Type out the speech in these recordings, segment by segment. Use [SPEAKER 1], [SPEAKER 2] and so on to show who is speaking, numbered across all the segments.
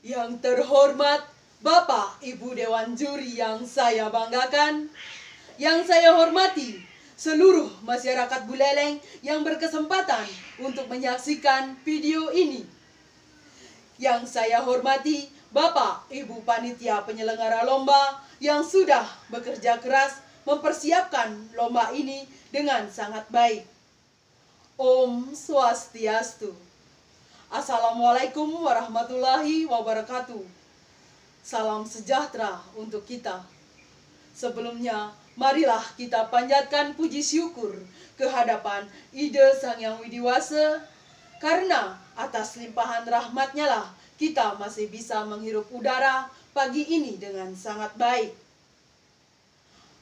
[SPEAKER 1] Yang terhormat Bapak Ibu Dewan Juri yang saya banggakan, yang saya hormati seluruh masyarakat Buleleng yang berkesempatan untuk menyaksikan video ini. Yang saya hormati Bapak Ibu Panitia Penyelenggara Lomba yang sudah bekerja keras mempersiapkan lomba ini dengan sangat baik. Om Swastiastu. Assalamualaikum warahmatullahi wabarakatuh. Salam sejahtera untuk kita. Sebelumnya, marilah kita panjatkan puji syukur kehadapan Ide Sang Yang Widiwasa, karena atas limpahan rahmatnya lah kita masih bisa menghirup udara pagi ini dengan sangat baik.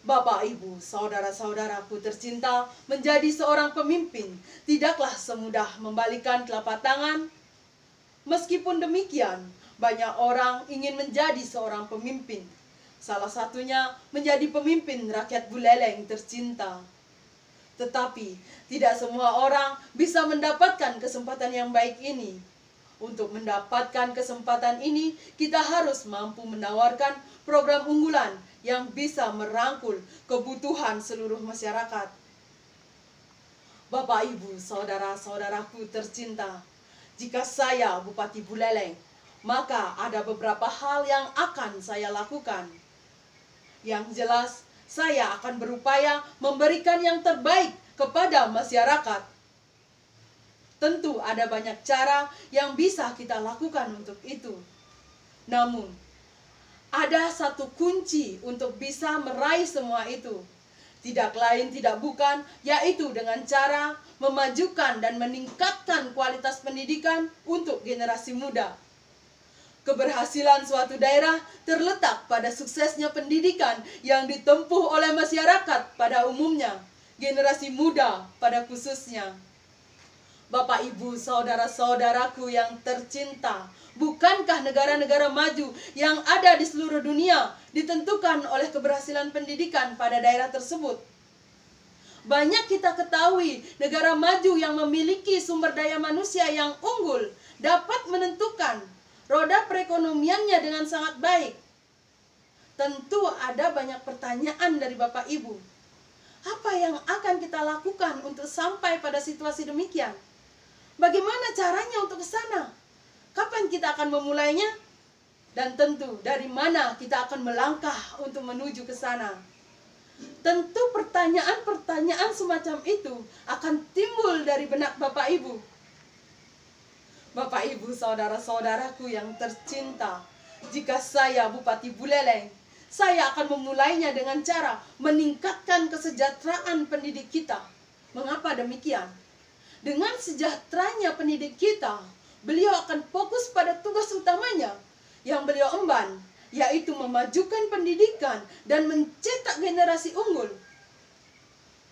[SPEAKER 1] Bapak, Ibu, saudara-saudaraku tercinta, menjadi seorang pemimpin tidaklah semudah membalikan telapak tangan. Meskipun demikian, banyak orang ingin menjadi seorang pemimpin. Salah satunya menjadi pemimpin rakyat Buleleng tercinta. Tetapi tidak semua orang bisa mendapatkan kesempatan yang baik ini. Untuk mendapatkan kesempatan ini, kita harus mampu menawarkan program unggulan yang bisa merangkul kebutuhan seluruh masyarakat. Bapak, Ibu, saudara-saudaraku tercinta, jika saya Bupati Buleleng, maka ada beberapa hal yang akan saya lakukan. Yang jelas, saya akan berupaya memberikan yang terbaik kepada masyarakat. Tentu ada banyak cara yang bisa kita lakukan untuk itu. Namun, ada satu kunci untuk bisa meraih semua itu. Tidak lain tidak bukan, yaitu dengan cara memajukan dan meningkatkan kualitas pendidikan untuk generasi muda. Keberhasilan suatu daerah terletak pada suksesnya pendidikan yang ditempuh oleh masyarakat pada umumnya, generasi muda pada khususnya. Bapak, Ibu, saudara-saudaraku yang tercinta, bukankah negara-negara maju yang ada di seluruh dunia ditentukan oleh keberhasilan pendidikan pada daerah tersebut? Banyak kita ketahui negara maju yang memiliki sumber daya manusia yang unggul dapat menentukan roda perekonomiannya dengan sangat baik. Tentu ada banyak pertanyaan dari Bapak Ibu. Apa yang akan kita lakukan untuk sampai pada situasi demikian? Bagaimana caranya untuk ke sana? Kapan kita akan memulainya? Dan tentu dari mana kita akan melangkah untuk menuju ke sana? Tentu pertanyaan-pertanyaan semacam itu akan timbul dari benak Bapak Ibu. Bapak, Ibu, saudara-saudaraku yang tercinta, jika saya Bupati Buleleng, saya akan memulainya dengan cara meningkatkan kesejahteraan pendidik kita. Mengapa demikian? Dengan sejahteranya pendidik kita, beliau akan fokus pada tugas utamanya yang beliau emban, yaitu memajukan pendidikan dan mencetak generasi unggul.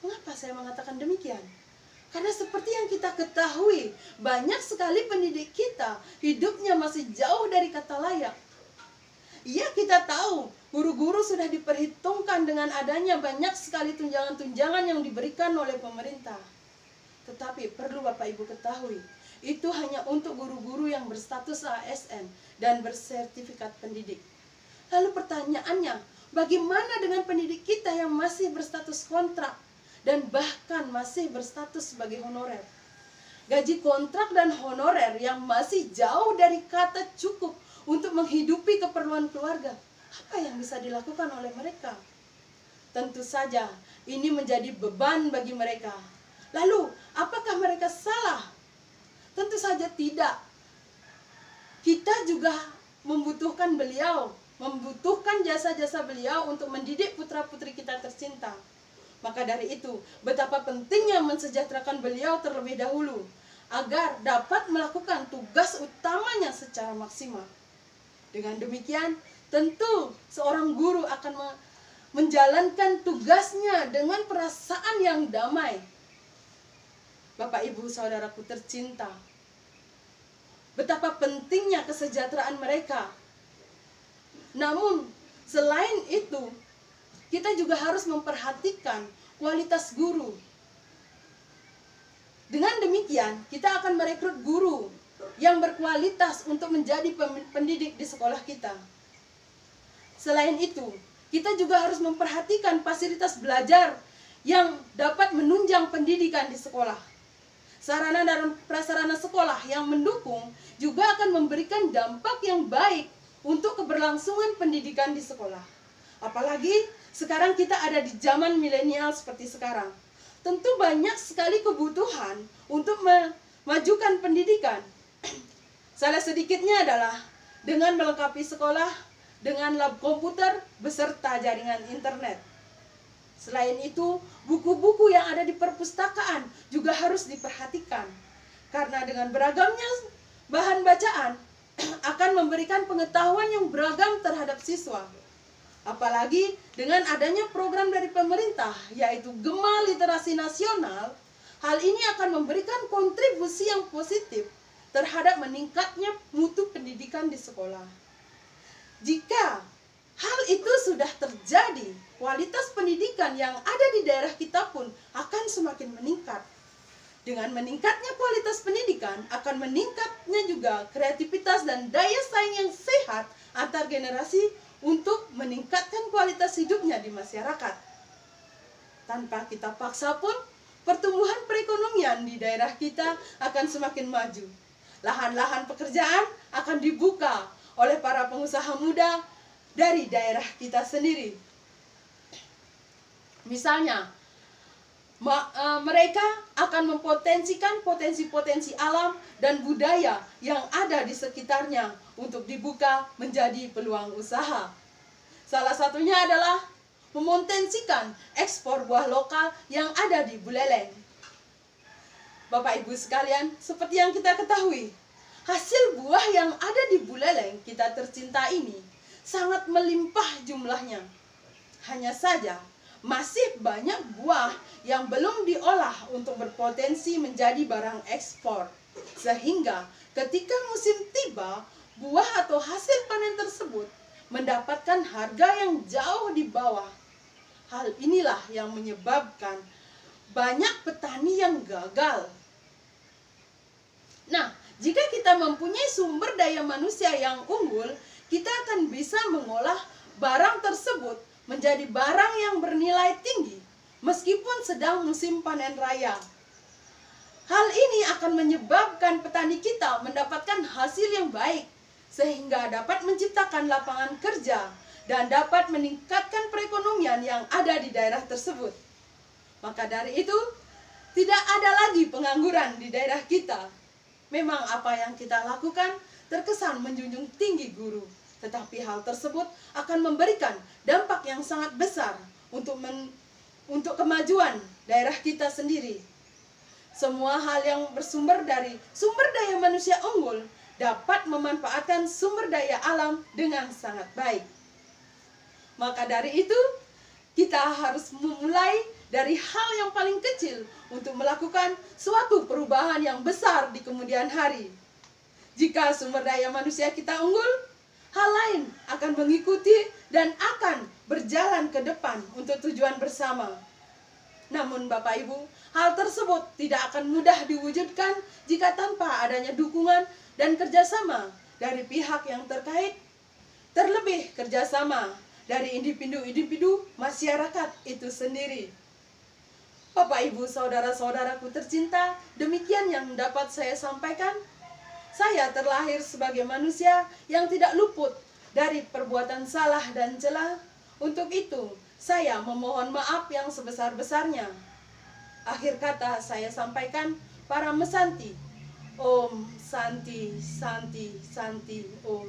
[SPEAKER 1] Mengapa saya mengatakan demikian? Karena seperti yang kita ketahui, banyak sekali pendidik kita hidupnya masih jauh dari kata layak. Ya, kita tahu guru-guru sudah diperhitungkan dengan adanya banyak sekali tunjangan-tunjangan yang diberikan oleh pemerintah. Tetapi perlu Bapak Ibu ketahui, itu hanya untuk guru-guru yang berstatus ASN dan bersertifikat pendidik. Lalu pertanyaannya, bagaimana dengan pendidik kita yang masih berstatus kontrak dan bahkan masih berstatus sebagai honorer? Gaji kontrak dan honorer yang masih jauh dari kata cukup untuk menghidupi keperluan keluarga. Apa yang bisa dilakukan oleh mereka? Tentu saja ini menjadi beban bagi mereka. Lalu, apakah mereka salah? Tentu saja tidak. Kita juga membutuhkan beliau, membutuhkan jasa-jasa beliau untuk mendidik putra-putri kita tercinta. Maka dari itu, betapa pentingnya mensejahterakan beliau terlebih dahulu, agar dapat melakukan tugas utamanya secara maksimal. Dengan demikian, tentu seorang guru akan menjalankan tugasnya dengan perasaan yang damai. Bapak, Ibu, saudaraku tercinta, betapa pentingnya kesejahteraan mereka. Namun, selain itu, kita juga harus memperhatikan kualitas guru. Dengan demikian, kita akan merekrut guru yang berkualitas untuk menjadi pendidik di sekolah kita. Selain itu, kita juga harus memperhatikan fasilitas belajar yang dapat menunjang pendidikan di sekolah. Sarana dan prasarana sekolah yang mendukung juga akan memberikan dampak yang baik untuk keberlangsungan pendidikan di sekolah. Apalagi sekarang kita ada di zaman milenial seperti sekarang. Tentu banyak sekali kebutuhan untuk memajukan pendidikan. Salah sedikitnya adalah dengan melengkapi sekolah dengan lab komputer beserta jaringan internet. Selain itu, buku-buku yang ada di perpustakaan juga harus diperhatikan. Karena dengan beragamnya bahan bacaan akan memberikan pengetahuan yang beragam terhadap siswa. Apalagi dengan adanya program dari pemerintah, yaitu Gema Literasi Nasional, hal ini akan memberikan kontribusi yang positif terhadap meningkatnya mutu pendidikan di sekolah. Jika hal itu sudah terjadi, kualitas pendidikan yang ada di daerah kita pun akan semakin meningkat. Dengan meningkatnya kualitas pendidikan, akan meningkatnya juga kreativitas dan daya saing yang sehat antar generasi untuk meningkatkan kualitas hidupnya di masyarakat. Tanpa kita paksa pun, pertumbuhan perekonomian di daerah kita akan semakin maju. Lahan-lahan pekerjaan akan dibuka oleh para pengusaha muda dari daerah kita sendiri. Misalnya, mereka akan mempotensikan potensi-potensi alam dan budaya yang ada di sekitarnya untuk dibuka menjadi peluang usaha. Salah satunya adalah memotensikan ekspor buah lokal yang ada di Buleleng. Bapak Ibu sekalian, seperti yang kita ketahui, hasil buah yang ada di Buleleng kita tercinta ini sangat melimpah jumlahnya. Hanya saja, masih banyak buah yang belum diolah untuk berpotensi menjadi barang ekspor. Sehingga ketika musim tiba, buah atau hasil panen tersebut mendapatkan harga yang jauh di bawah. Hal inilah yang menyebabkan banyak petani yang gagal. Nah, jika kita mempunyai sumber daya manusia yang unggul, kita akan bisa mengolah barang tersebut menjadi barang yang bernilai tinggi, meskipun sedang musim panen raya. Hal ini akan menyebabkan petani kita mendapatkan hasil yang baik, sehingga dapat menciptakan lapangan kerja dan dapat meningkatkan perekonomian yang ada di daerah tersebut. Maka dari itu, tidak ada lagi pengangguran di daerah kita. Memang apa yang kita lakukan terkesan menjunjung tinggi guru, tetapi hal tersebut akan memberikan dampak yang sangat besar untuk kemajuan daerah kita sendiri. Semua hal yang bersumber dari sumber daya manusia unggul dapat memanfaatkan sumber daya alam dengan sangat baik. Maka dari itu, kita harus memulai dari hal yang paling kecil untuk melakukan suatu perubahan yang besar di kemudian hari. Jika sumber daya manusia kita unggul, hal lain akan mengikuti dan akan berjalan ke depan untuk tujuan bersama. Namun Bapak Ibu, hal tersebut tidak akan mudah diwujudkan jika tanpa adanya dukungan dan kerjasama dari pihak yang terkait, terlebih kerjasama dari individu-individu masyarakat itu sendiri. Bapak Ibu saudara-saudaraku tercinta, demikian yang dapat saya sampaikan. Saya terlahir sebagai manusia yang tidak luput dari perbuatan salah dan celah. Untuk itu, saya memohon maaf yang sebesar-besarnya. Akhir kata saya sampaikan para mesanti. Om Santi Santi Santi Om.